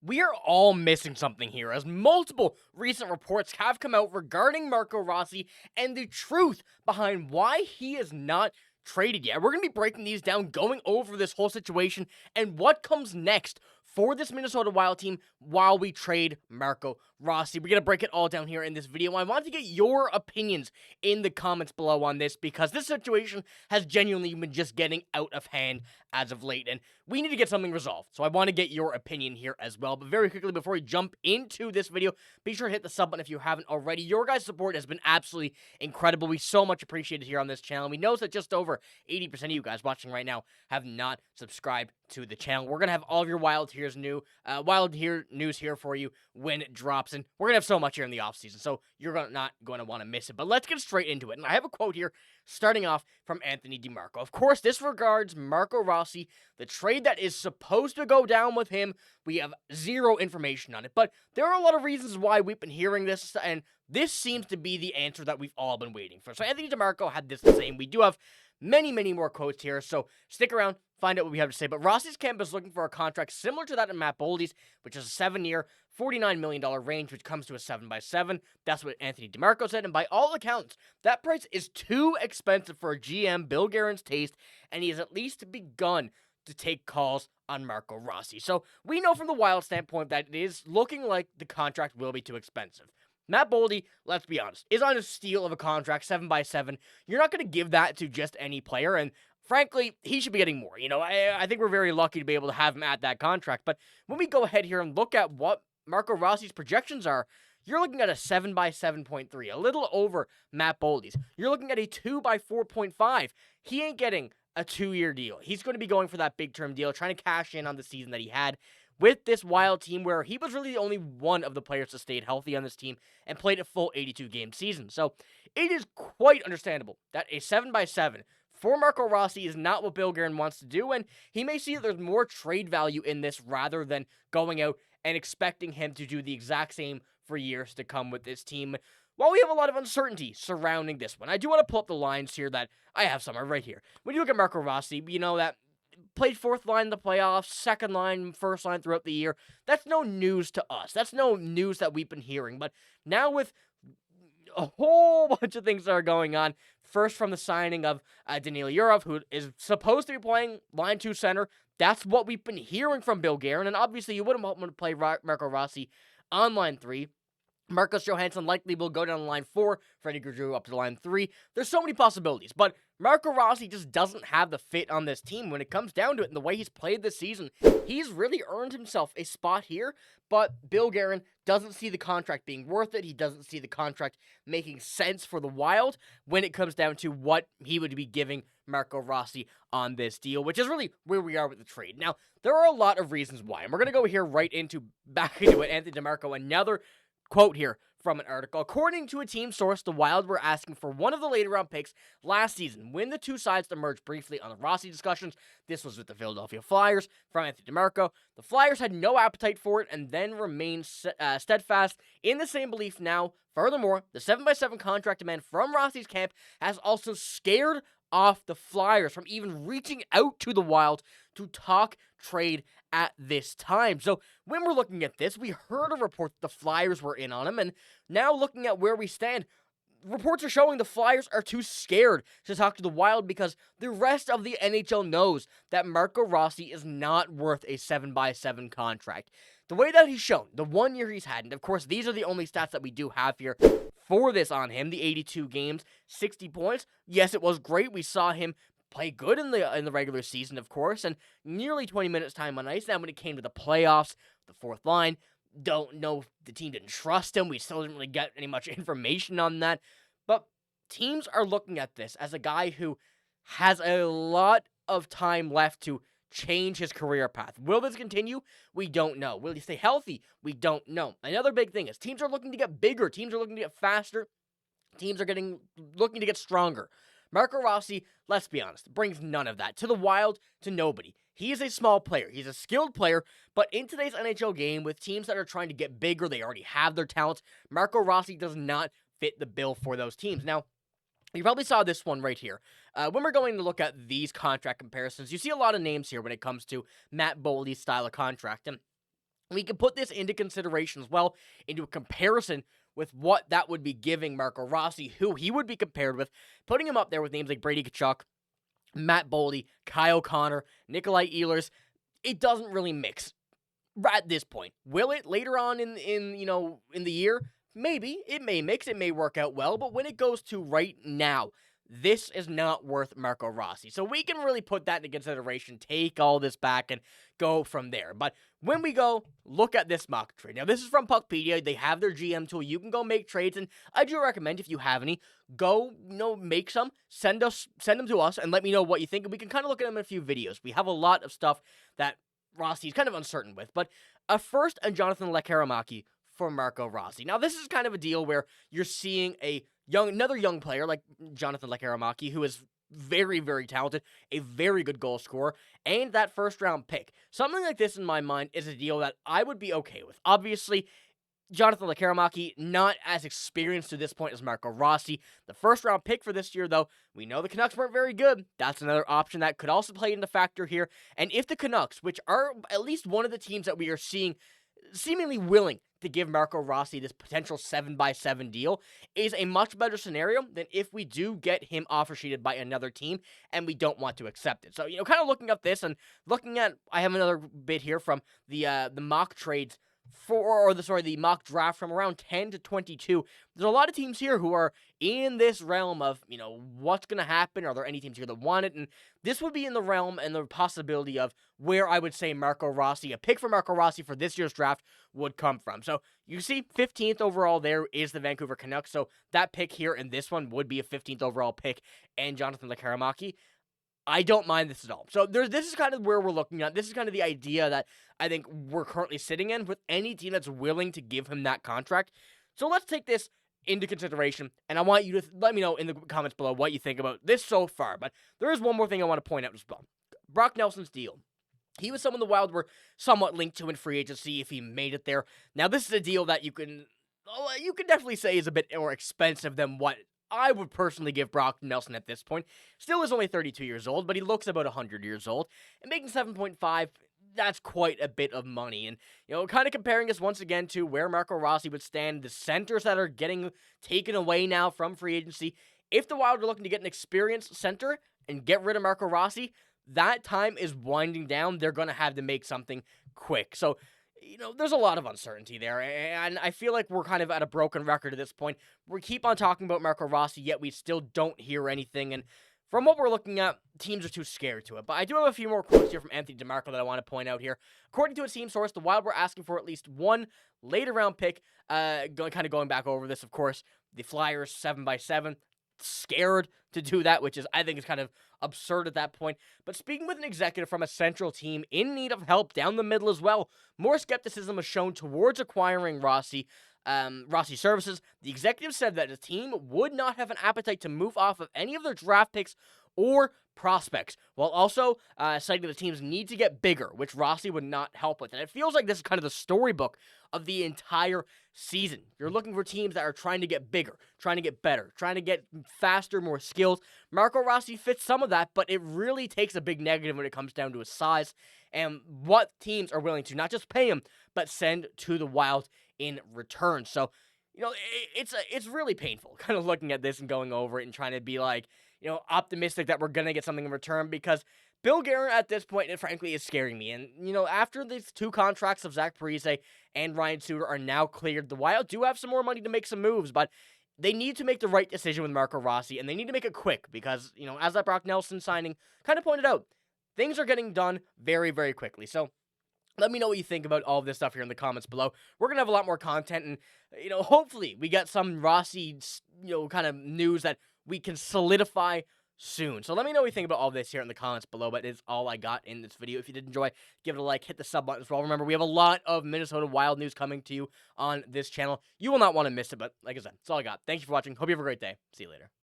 We are all missing something here, as multiple recent reports have come out regarding Marco Rossi and the truth behind why he is not traded yet. We're going to be breaking these down, going over this whole situation and what comes next for this Minnesota Wild team while we trade Marco Rossi. We're going to break it all down here in this video. I want to get your opinions in the comments below on this, because this situation has genuinely been just getting out of hand as of late, and we need to get something resolved. So I want to get your opinion here as well. But very quickly, before we jump into this video, be sure to hit the sub button if you haven't already. Your guys' support has been absolutely incredible. We so much appreciate it here on this channel. We know that just over 80% of you guys watching right now have not subscribed to the channel. We're gonna have all of your Wild news here for you when it drops, and we're gonna have so much here in the offseason, so you're not going to want to miss it. But let's get straight into it. And I have a quote here starting off from Anthony DeMarco. Of course, this regards Marco Rossi, the trade that is supposed to go down with him. We have zero information on it, but there are a lot of reasons why we've been hearing this, and this seems to be the answer that we've all been waiting for. So Anthony DeMarco had this to say, and we do have many more quotes here, so stick around, find out what we have to say. But Rossi's camp is looking for a contract similar to that of Matt Boldy's, which is a 7-year, $49 million range, which comes to a 7x7. That's what Anthony DeMarco said, and by all accounts, that price is too expensive for a GM Bill Guerin's taste, and he has at least begun to take calls on Marco Rossi. So we know from the Wild standpoint that it is looking like the contract will be too expensive. Matt Boldy, let's be honest, is on a steal of a contract, 7x7. You're not going to give that to just any player, and frankly, he should be getting more. You know, I think we're very lucky to be able to have him at that contract. But when we go ahead here and look at what Marco Rossi's projections are, you're looking at a 7x7.3, a little over Matt Boldy's. You're looking at a 2x4.5. He ain't getting a 2-year deal. He's going to be going for that big-term deal, trying to cash in on the season that he had with this Wild team, where he was really the only one of the players to stay healthy on this team and played a full 82-game season. So it is quite understandable that a 7x7 for Marco Rossi is not what Bill Guerin wants to do, and he may see that there's more trade value in this rather than going out and expecting him to do the exact same for years to come with this team. While we have a lot of uncertainty surrounding this one, I do want to pull up the lines here that I have some right here. When you look at Marco Rossi, you know that played fourth line in the playoffs, second line, first line throughout the year. That's no news to us. That's no news that we've been hearing. But now with a whole bunch of things that are going on, first from the signing of Daniil Yurov, who is supposed to be playing line 2 center. That's what we've been hearing from Bill Guerin, and obviously you wouldn't want him to play Marco Rossi on line 3. Marcus Johansson likely will go down to line 4, Freddie Gaudreau up to line 3. There's so many possibilities, but Marco Rossi just doesn't have the fit on this team when it comes down to it. And the way he's played this season, he's really earned himself a spot here, but Bill Guerin doesn't see the contract being worth it. He doesn't see the contract making sense for the Wild when it comes down to what he would be giving Marco Rossi on this deal, which is really where we are with the trade. Now, there are a lot of reasons why, and we're going to go here back into it. Anthony DeMarco, another quote here from an article. According to a team source, the Wild were asking for one of the later round picks last season when the two sides emerged briefly on the Rossi discussions. This was with the Philadelphia Flyers from Anthony DeMarco. The Flyers had no appetite for it and then remained steadfast in the same belief now. Furthermore, the 7x7 contract demand from Rossi's camp has also scared off the Flyers from even reaching out to the Wild to talk trade at this time. So when we're looking at this, we heard a report that the Flyers were in on him, and now looking at where we stand, reports are showing the Flyers are too scared to talk to the Wild because the rest of the NHL knows that Marco Rossi is not worth a 7x7 contract. The way that he's shown, the 1 year he's had, and of course these are the only stats that we do have here for this on him, the 82 games, 60 points. Yes, it was great. We saw him play good in the regular season, of course, and nearly 20 minutes time on ice. Now, when it came to the playoffs, the fourth line, don't know if the team didn't trust him. We still didn't really get any much information on that. But teams are looking at this as a guy who has a lot of time left to change his career path. Will this continue? We don't know. Will he stay healthy? We don't know. Another big thing is teams are looking to get bigger. Teams are looking to get faster. Teams are looking to get stronger. Marco Rossi, let's be honest, brings none of that. To the Wild, to nobody. He is a small player. He's a skilled player, but in today's NHL game, with teams that are trying to get bigger, they already have their talents. Marco Rossi does not fit the bill for those teams. Now, you probably saw this one right here. When we're going to look at these contract comparisons, you see a lot of names here when it comes to Matt Boldy's style of contract. And We can put this into consideration as well, into a comparison with what that would be giving Marco Rossi, who he would be compared with, putting him up there with names like Brady Tkachuk, Matt Boldy, Kyle Connor, Nikolai Ehlers. It doesn't really mix at this point. Will it later on in the year? Maybe. It may mix, it may work out well, but when it goes to right now, this is not worth Marco Rossi. So we can really put that into consideration, take all this back, and go from there. But when we go, look at this mock trade. Now, this is from Puckpedia. They have their GM tool. You can go make trades, and I do recommend, if you have any, go, make some, send them to us, and let me know what you think. And we can kind of look at them in a few videos. We have a lot of stuff that Rossi's kind of uncertain with. But a first and Jonathan Lekkerimäki for Marco Rossi. Now, this is kind of a deal where you're seeing another young player like Jonathan Lekkerimäki, who is very, very talented, a very good goal scorer, and that first-round pick. Something like this, in my mind, is a deal that I would be okay with. Obviously, Jonathan Lekkerimäki, not as experienced to this point as Marco Rossi. The first-round pick for this year, though, we know the Canucks weren't very good. That's another option that could also play into factor here. And if the Canucks, which are at least one of the teams that we are seeing seemingly willing to give Marco Rossi this potential 7x7 deal, is a much better scenario than if we do get him offer sheeted by another team and we don't want to accept it. So, kind of looking up this and looking at, I have another bit here from the mock trades the mock draft from around 10 to 22. There's a lot of teams here who are in this realm of, what's going to happen? Are there any teams here that want it? And this would be in the realm and the possibility of where I would say a pick for Marco Rossi for this year's draft would come from. So you see 15th overall there is the Vancouver Canucks. So that pick here in this one would be a 15th overall pick, and Jonathan Lekkerimäki. I don't mind this at all. So this is kind of where we're looking at. This is kind of the idea that I think we're currently sitting in with any team that's willing to give him that contract. So let's take this into consideration, and I want you to let me know in the comments below what you think about this so far. But there is one more thing I want to point out as well. Brock Nelson's deal. He was someone the Wild were somewhat linked to in free agency if he made it there. Now, this is a deal that you can definitely say is a bit more expensive than what I would personally give Brock Nelson at this point. Still is only 32 years old, but he looks about 100 years old. And making 7.5, that's quite a bit of money. And, kind of comparing us once again to where Marco Rossi would stand, the centers that are getting taken away now from free agency. If the Wild are looking to get an experienced center and get rid of Marco Rossi, that time is winding down. They're going to have to make something quick. So, there's a lot of uncertainty there, and I feel like we're kind of at a broken record at this point. We keep on talking about Marco Rossi, yet we still don't hear anything, and from what we're looking at, teams are too scared to it. But I do have a few more quotes here from Anthony DeMarco that I want to point out here. According to a team source, the Wild were asking for at least one later-round pick. Going back over this, of course, the Flyers 7x7. Scared to do that, which I think is kind of absurd at that point. But speaking with an executive from a Central team in need of help down the middle as well, more skepticism was shown towards acquiring Rossi services. The executive said that the team would not have an appetite to move off of any of their draft picks or prospects, while also citing the teams need to get bigger, which Rossi would not help with. And it feels like this is kind of the storybook of the entire season. You're looking for teams that are trying to get bigger, trying to get better, trying to get faster, more skills. Marco Rossi fits some of that, but it really takes a big negative when it comes down to his size and what teams are willing to not just pay him, but send to the Wild in return. So, it's really painful kind of looking at this and going over it and trying to be like, optimistic that we're going to get something in return, because Bill Guerin at this point, and frankly, is scaring me. And, after these two contracts of Zach Parise and Ryan Suter are now cleared, the Wild do have some more money to make some moves, but they need to make the right decision with Marco Rossi, and they need to make it quick because, as that Brock Nelson signing kind of pointed out, things are getting done very, very quickly. So let me know what you think about all of this stuff here in the comments below. We're going to have a lot more content, and, hopefully we get some Rossi, kind of news that we can solidify soon. So let me know what you think about all this here in the comments below, but it's all I got in this video. If you did enjoy, give it a like, hit the sub button as well. Remember, we have a lot of Minnesota Wild news coming to you on this channel. You will not want to miss it, but like I said, that's all I got. Thank you for watching. Hope you have a great day. See you later.